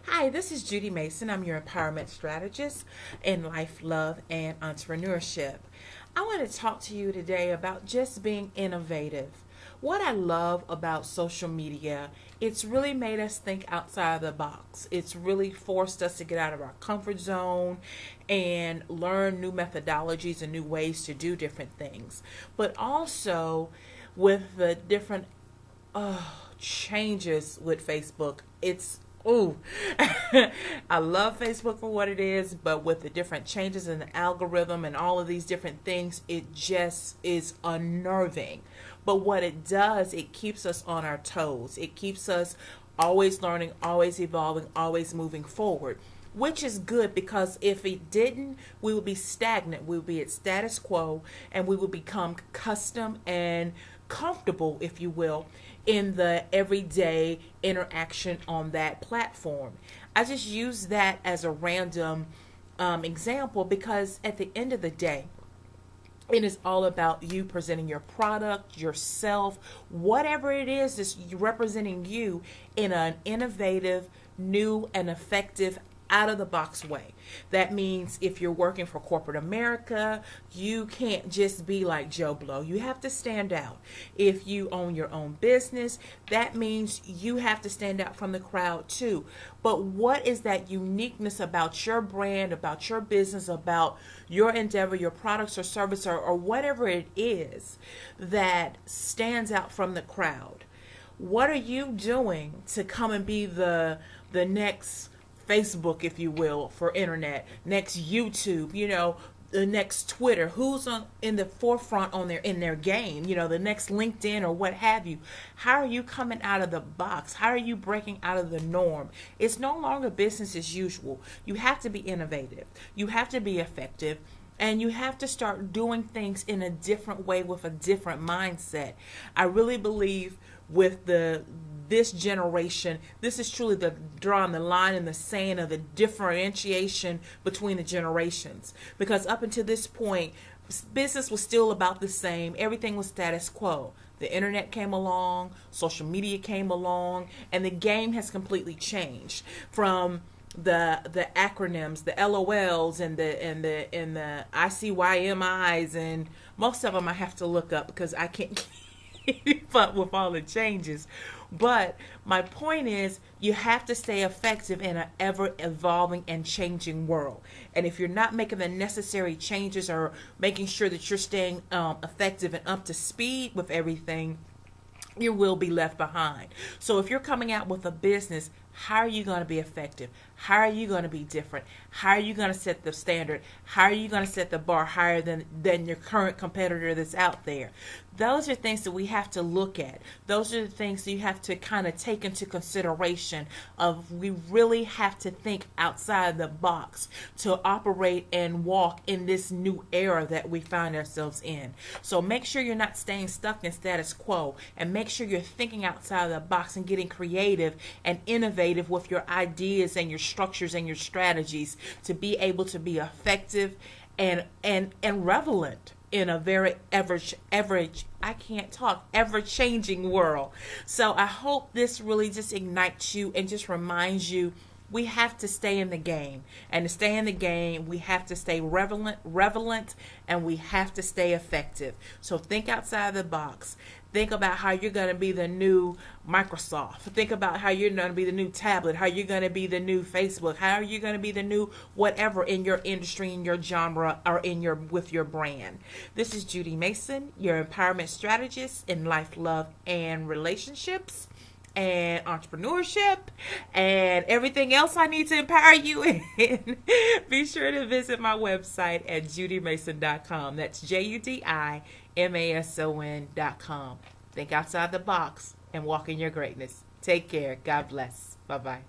Hi, this is Judi Mason. I'm your empowerment strategist in life, love, and entrepreneurship. I want to talk to you today about just being innovative. What I love about social media, it's really made us think outside of the box. It's really forced us to get out of our comfort zone and learn new methodologies and new ways to do different things. But also with the different changes with Facebook, it's Ooh, I love Facebook for what it is, but with the different changes in the algorithm and all of these different things, it just is unnerving. But what it does, it keeps us on our toes. It keeps us always learning, always evolving, always moving forward, which is good because if it didn't, we would be stagnant. We would be at status quo and we would become custom and comfortable, if you will, in the everyday interaction on that platform. I just use that as a random example because at the end of the day, it is all about you presenting your product, yourself, whatever it is that's representing you in an innovative, new, and effective out of the box way. That means if you're working for corporate America, you can't just be like Joe Blow. You have to stand out. If you own your own business, that means you have to stand out from the crowd too. But what is that uniqueness about your brand, about your business, about your endeavor, your products or service or whatever it is that stands out from the crowd? What are you doing to come and be the next Facebook, if you will, for internet, next YouTube, the next Twitter, who's in the forefront in their game, the next LinkedIn or what have you. How are you coming out of the box? How are you breaking out of the norm? It's no longer business as usual. You have to be innovative. You have to be effective. And you have to start doing things in a different way with a different mindset. I really believe with this generation, this is truly the drawing the line in the sand of the differentiation between the generations. Because up until this point, business was still about the same. Everything was status quo. The internet came along, social media came along, and the game has completely changed from the acronyms, the LOLs and the ICYMIs, and most of them I have to look up because I can't keep up with all the changes. But my point is, you have to stay effective in an ever evolving and changing world. And if you're not making the necessary changes or making sure that you're staying effective and up to speed with everything, you will be left behind. So if you're coming out with a business, how are you going to be effective? How are you going to be different? How are you going to set the standard? How are you going to set the bar higher than your current competitor that's out there? Those are things that we have to look at. Those are the things that you have to kind of take into consideration of we really have to think outside the box to operate and walk in this new era that we find ourselves in. So make sure you're not staying stuck in status quo, and make sure you're thinking outside of the box and getting creative and innovative with your ideas and your structures and your strategies to be able to be effective and relevant in a very ever changing world. So I hope this really just ignites you and just reminds you we have to stay in the game. And to stay in the game, we have to stay relevant, and we have to stay effective. So think outside the box. Think about how you're going to be the new Microsoft. Think about how you're going to be the new tablet, how you're going to be the new Facebook, how are you going to be the new whatever in your industry, in your genre, or with your brand. This is Judi Mason, your empowerment strategist in life, love, and relationships, and entrepreneurship, and everything else I need to empower you in. Be sure to visit my website at judimason.com. That's JUDIMASON.com. Think outside the box and walk in your greatness. Take care. God bless. Bye-bye.